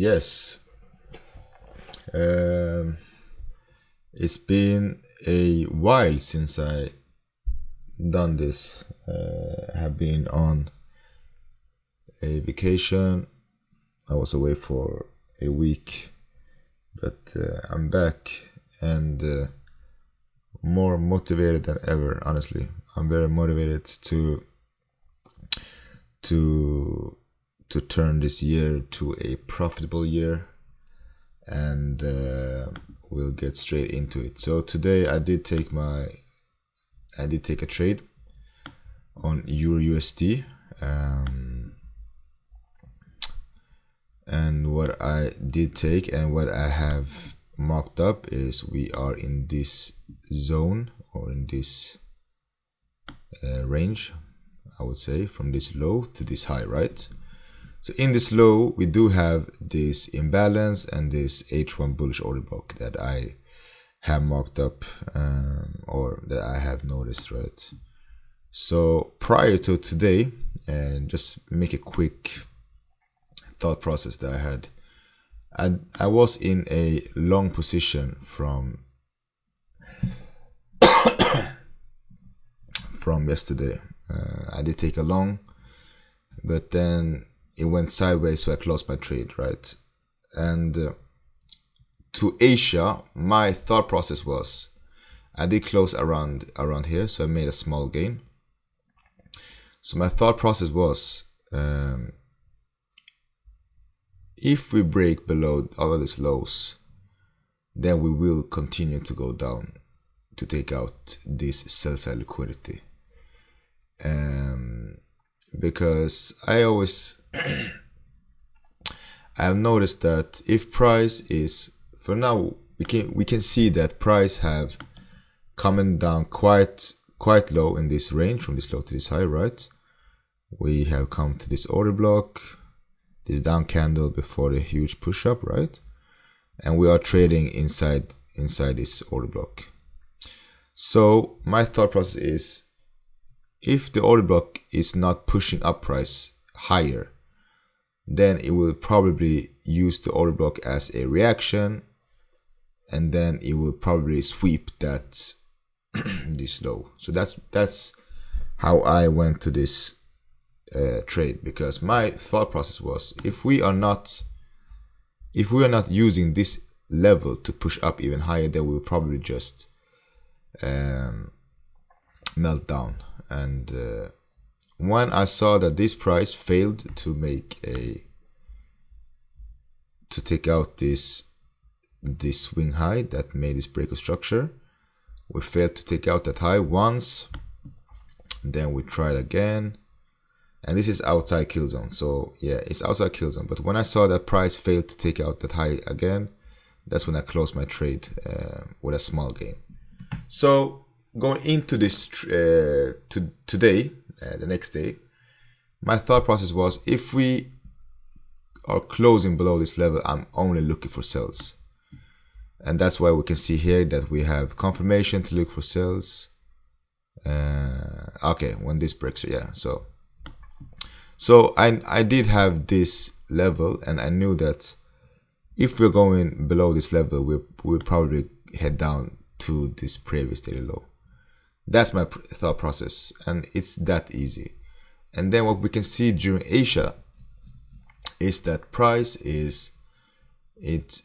Yes, um, it's been a while since I done this. I have been on a vacation. I was away for a week, but I'm back and more motivated than ever. Honestly, I'm very motivated to to turn this year to a profitable year, and we'll get straight into it. So today I did take a trade on Euro USD, and what I did take and what I have marked up is we are in this zone, or in this range, I would say, from this low to this high, right? So in this low, we do have this imbalance and this H1 bullish order block that I have marked up, or that I have noticed, right? So prior to today, and just make a quick thought process that I had, I was in a long position from yesterday. I did take a long, but then it went sideways, so I closed my trade, right? And to Asia, my thought process was I did close around here, so I made a small gain. So my thought process was, if we break below all of these lows, then we will continue to go down to take out this sell side liquidity. Because I always I have noticed that if price is, for now, we can see that price have coming down quite low in this range, from this low to this high, right? We have come to this order block, this down candle before the huge push up, right? And we are trading inside this order block. So my thought process is, if the order block is not pushing up price higher, then it will probably use the order block as a reaction, and then it will probably sweep that this low. So that's how I went to this trade, because my thought process was, if we are not using this level to push up even higher, then we will probably just melt down. And when I saw that this price failed to take out this swing high that made this break of structure, we failed to take out that high once, then we tried again, and this is outside kill zone. So yeah, it's outside kill zone, but when I saw that price failed to take out that high again, that's when I closed my trade with a small gain. So going into this today, the next day, my thought process was, if we are closing below this level, I'm only looking for sells. And that's why we can see here that we have confirmation to look for sells. Okay, when this breaks, yeah. So I did have this level, and I knew that if we're going below this level, we'll probably head down to this previous daily low. That's my thought process, and it's that easy. And then what we can see during Asia is that price it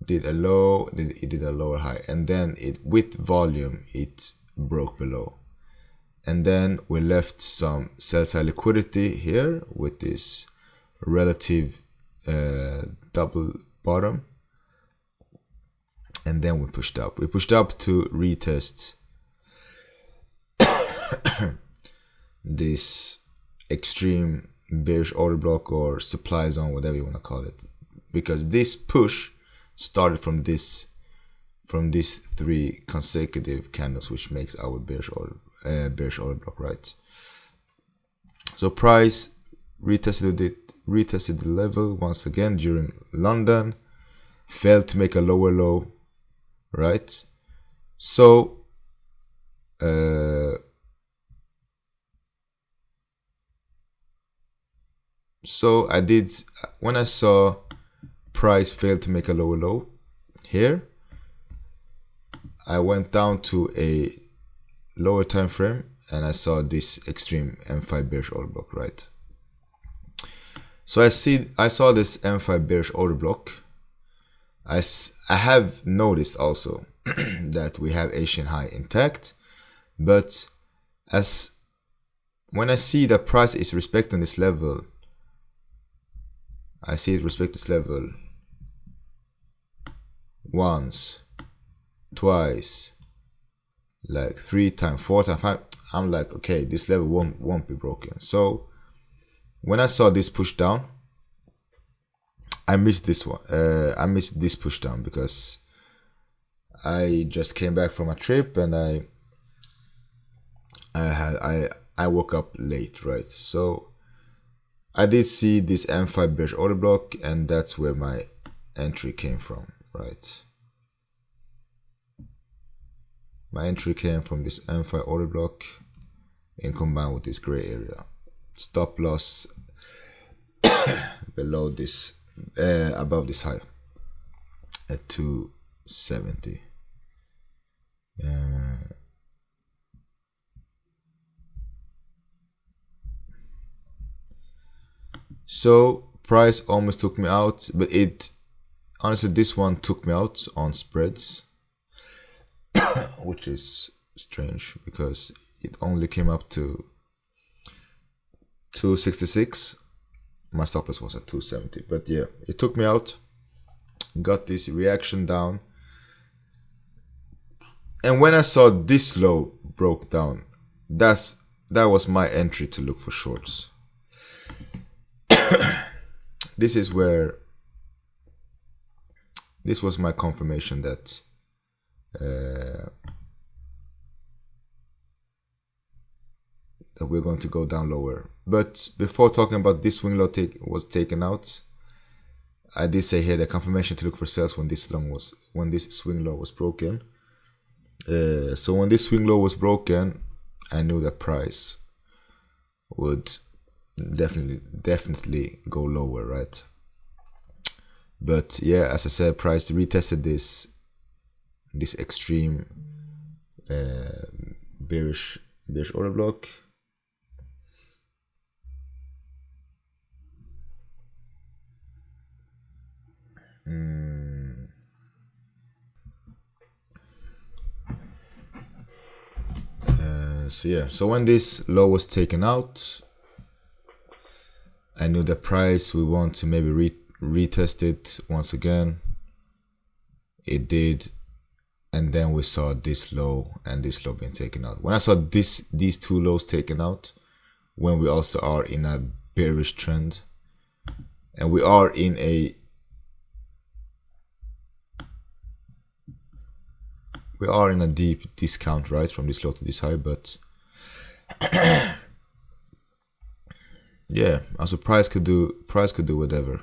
did a low, it did a lower high, and then it, with volume, it broke below. And then we left some sell side liquidity here with this relative double bottom, and then we pushed up. We pushed up to retest this extreme bearish order block, or supply zone, whatever you want to call it, because this push started from these 3 consecutive candles, which makes our bearish order block, right? So price retested the level once again during London, failed to make a lower low, right? So I did, when I saw price failed to make a lower low here, I went down to a lower time frame and I saw this extreme M5 bearish order block, right? So I saw this M5 bearish order block. I have noticed also that we have Asian high intact, but when I see the price is respecting this level, I see it respect this level once, twice, like 3 times, 4 times, 5. I'm like, okay, this level won't be broken. So when I saw this push down, I missed this one. I missed this push down because I just came back from a trip and I woke up late, right? So I did see this M5 bearish order block, and that's where my entry came from, right? My entry came from this M5 order block and combined with this gray area. Stop loss below this, above this high at 270. So price almost took me out, but honestly, this one took me out on spreads, which is strange because it only came up to 266. My stop loss was at 270, but yeah, it took me out. Got this reaction down, and when I saw this low broke down, that was my entry to look for shorts. This was my confirmation that we're going to go down lower. But before talking about this swing low was taken out, I did say here the confirmation to look for sales when this swing low was broken. So when this swing low was broken, I knew that price would definitely go lower, right? But yeah, as I said, price retested this extreme bearish order block. So yeah, so when this low was taken out, I knew the price we want to maybe retest it once again. It did, and then we saw this low and this low being taken out. When I saw these two lows taken out, when we also are in a bearish trend, and we are in a deep discount, right, from this low to this high, but yeah, also price could do whatever,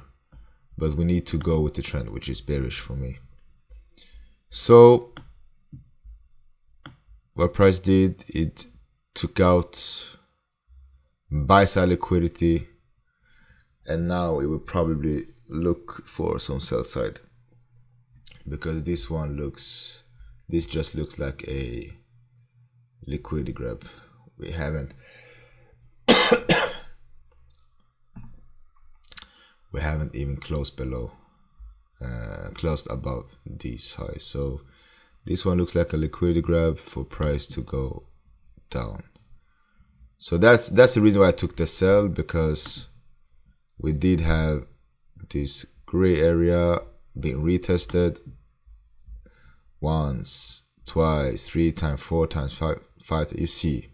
but we need to go with the trend, which is bearish for me. So what price did, it took out buy side liquidity, and now it will probably look for some sell side, because this just looks like a liquidity grab. We haven't even closed above these highs. So this one looks like a liquidity grab for price to go down. So that's the reason why I took the sell, because we did have this gray area being retested once, twice, 3 times, 4 times, 5, you see,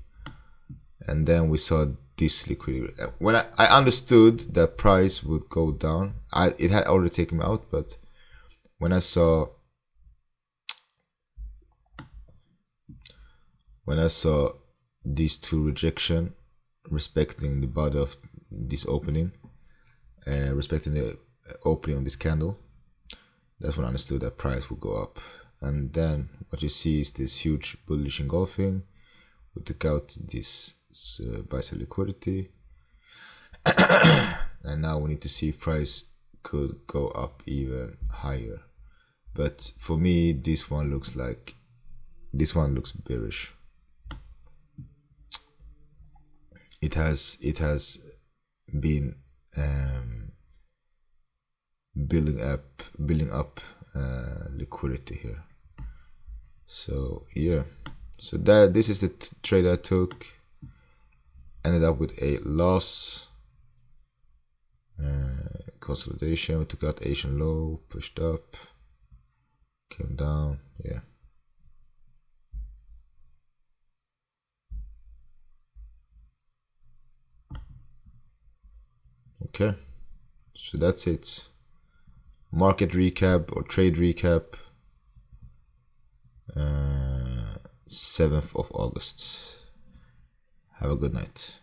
and then we saw this liquidity. When I understood that price would go down, it had already taken me out, but when I saw these two rejection respecting the body of this opening, respecting the opening on this candle, that's when I understood that price would go up. And then what you see is this huge bullish engulfing. We took out this buy side liquidity, and now we need to see if price could go up even higher, but for me this one looks bearish. It has been building up liquidity here. So yeah, so this is the trade I took. Ended up with a loss. Consolidation. We took out Asian low, pushed up, came down. Yeah. Okay, so that's it. Market recap or trade recap. 7th of August. Have a good night.